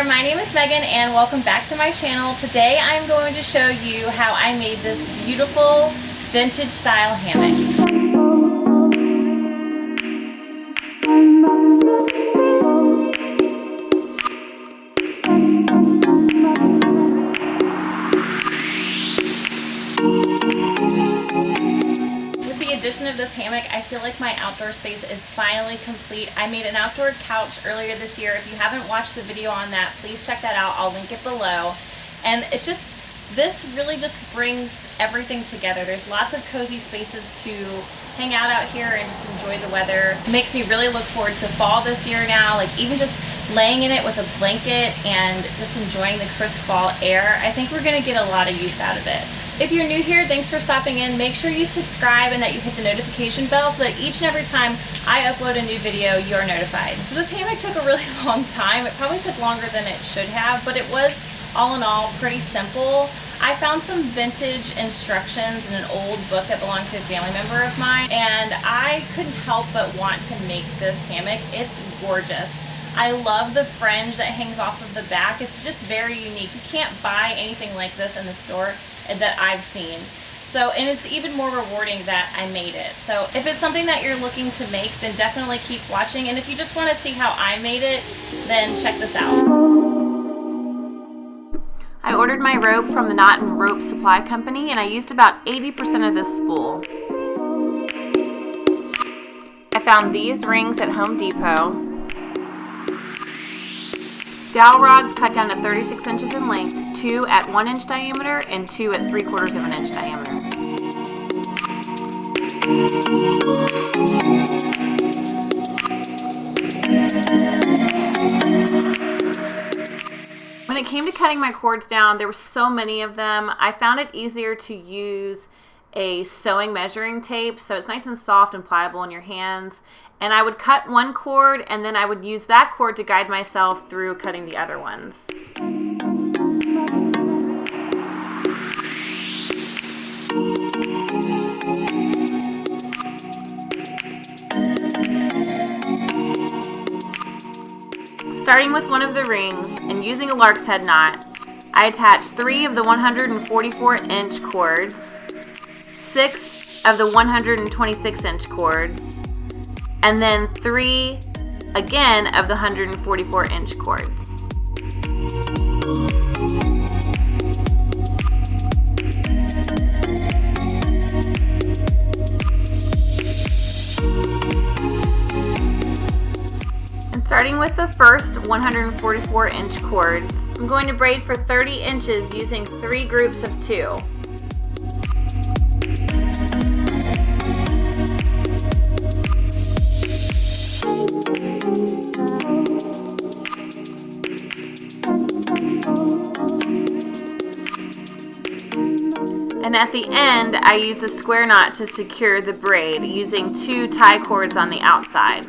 there, my name is Megan and welcome back to my channel. Today I'm going to show you how I made this beautiful vintage style hammock. Addition of this hammock, I feel like my outdoor space is finally complete. I made an outdoor couch earlier this year. If you haven't watched the video on that, please check that out. I'll link it below. And this really just brings everything together. There's lots of cozy spaces to hang out here and just enjoy the weather. It makes me really look forward to fall this year now, like even just laying in it with a blanket and just enjoying the crisp fall air. I think we're gonna get a lot of use out of it. If you're new here, thanks for stopping in. Make sure you subscribe and that you hit the notification bell so that each and every time I upload a new video, you're notified. So this hammock took a really long time. It probably took longer than it should have, but it was all in all pretty simple. I found some vintage instructions in an old book that belonged to a family member of mine, and I couldn't help but want to make this hammock. It's gorgeous. I love the fringe that hangs off of the back. It's just very unique. You can't buy anything like this in the store that I've seen. So, and it's even more rewarding that I made it. So if it's something that you're looking to make, then definitely keep watching. And if you just want to see how I made it, then check this out. I ordered my rope from the Knot and Rope Supply Company, and I used about 80% of this spool. I found these rings at Home Depot. Dowel rods cut down to 36 inches in length, 2 at 1 inch diameter and 2 at 3/4 of an inch diameter. When it came to cutting my cords down, there were so many of them. I found it easier to use a sewing measuring tape, so it's nice and soft and pliable in your hands. And I would cut one cord and then I would use that cord to guide myself through cutting the other ones. Starting with one of the rings and using a lark's head knot, I attached 3 of the 144-inch cords, 6 of the 126-inch cords, and then 3 again of the 144-inch cords. And starting with the first 144-inch cords, I'm going to braid for 30 inches using 3 groups of 2. And at the end, I use a square knot to secure the braid using 2 tie cords on the outside.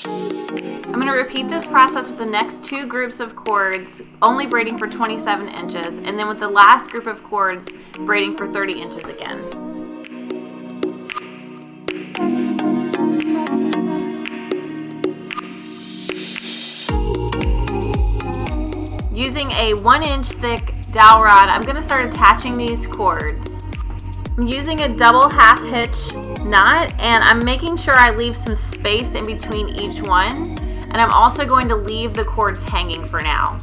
I'm going to repeat this process with the next 2 groups of cords, only braiding for 27 inches, and then with the last group of cords, braiding for 30 inches again. Using a 1-inch thick dowel rod, I'm going to start attaching these cords. I'm using a double half hitch knot, and I'm making sure I leave some space in between each one, and I'm also going to leave the cords hanging for now.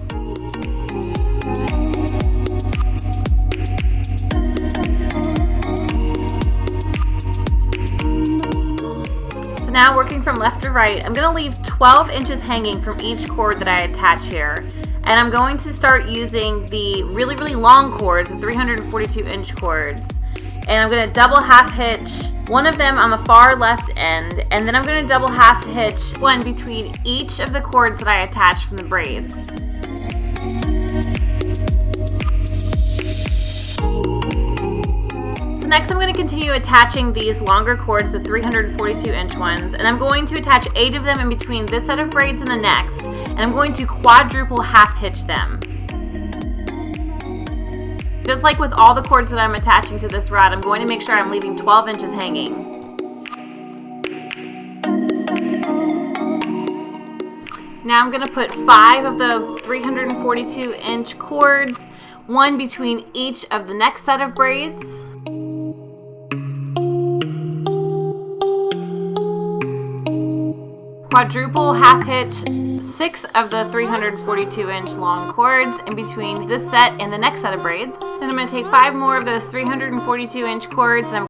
So now, working from left to right, I'm going to leave 12 inches hanging from each cord that I attach here. And I'm going to start using the really long cords, the 342-inch cords. And I'm going to double half hitch one of them on the far left end, and then I'm going to double half hitch one between each of the cords that I attached from the braids. So next I'm going to continue attaching these longer cords, the 342-inch ones, and I'm going to attach 8 of them in between this set of braids and the next. And I'm going to quadruple half hitch them. Just like with all the cords that I'm attaching to this rod, I'm going to make sure I'm leaving 12 inches hanging. Now I'm going to put 5 of the 342-inch cords, one between each of the next set of braids. Quadruple half hitch 6 of the 342-inch long cords in between this set and the next set of braids. Then I'm going to take 5 more of those 342-inch cords and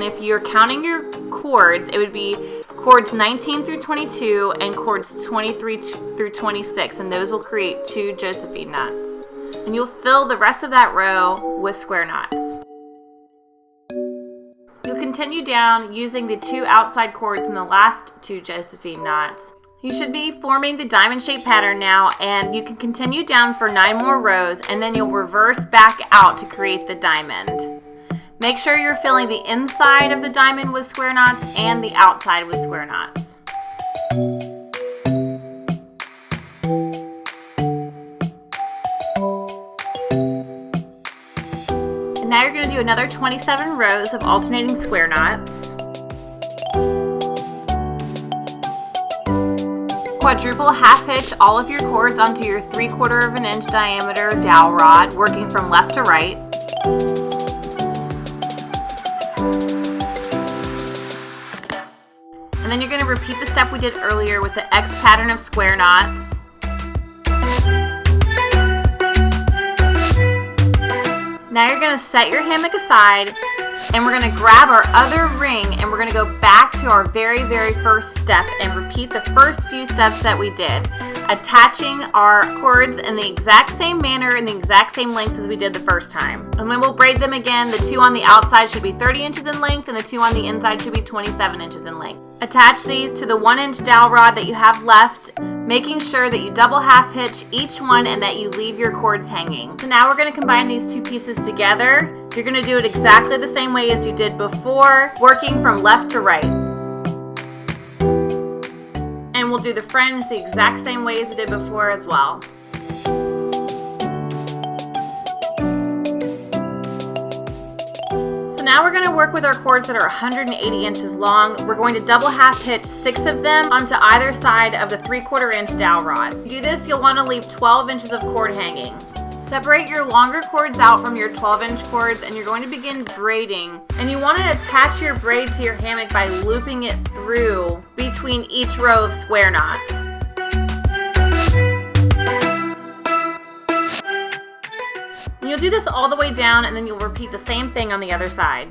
if you're counting your cords, it would be cords 19 through 22 and cords 23 through 26, and those will create 2 Josephine knots. And you'll fill the rest of that row with square knots. You'll continue down using the 2 outside cords in the last 2 Josephine knots. You should be forming the diamond shape pattern now, and you can continue down for 9 more rows, and then you'll reverse back out to create the diamond. Make sure you're filling the inside of the diamond with square knots and the outside with square knots. And now you're going to do another 27 rows of alternating square knots. Quadruple half hitch all of your cords onto your 3/4 inch diameter dowel rod, working from left to right. And then you're going to repeat the step we did earlier with the X pattern of square knots. Now you're going to set your hammock aside, and we're going to grab our other ring and we're going to go back to our very first step and repeat the first few steps that we did, attaching our cords in the exact same manner and the exact same lengths as we did the first time. And then we'll braid them again. The 2 on the outside should be 30 inches in length and the 2 on the inside should be 27 inches in length. Attach these to the 1-inch dowel rod that you have left, making sure that you double half hitch each one and that you leave your cords hanging. So now we're going to combine these 2 pieces together. You're going to do it exactly the same way as you did before, working from left to right. And we'll do the fringe the exact same way as we did before as well. So now we're going to work with our cords that are 180 inches long. We're going to double half hitch 6 of them onto either side of the 3/4 inch dowel rod. To do this, you'll want to leave 12 inches of cord hanging. Separate your longer cords out from your 12-inch cords, and you're going to begin braiding. And you want to attach your braid to your hammock by looping it through between each row of square knots. And you'll do this all the way down, and then you'll repeat the same thing on the other side.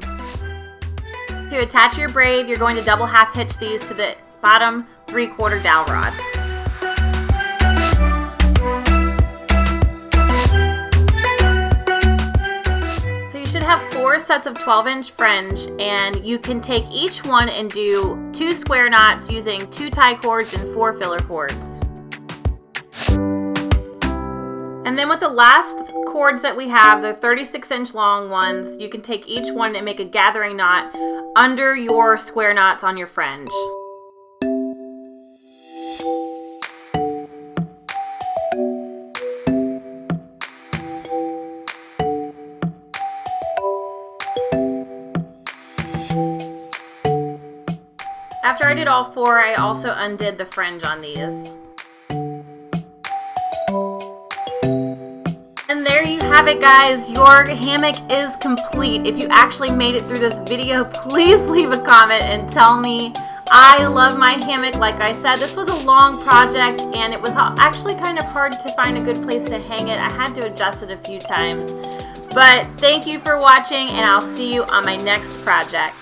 To attach your braid, you're going to double half hitch these to the bottom 3/4 dowel rod. Have 4 sets of 12-inch fringe, and you can take each one and do 2 square knots using 2 tie cords and 4 filler cords. And then with the last cords that we have, the 36-inch long ones, you can take each one and make a gathering knot under your square knots on your fringe. After I did all 4, I also undid the fringe on these. And there you have it, guys. Your hammock is complete. If you actually made it through this video, please leave a comment and tell me. I love my hammock. Like I said, this was a long project, and it was actually kind of hard to find a good place to hang it. I had to adjust it a few times. But thank you for watching, and I'll see you on my next project.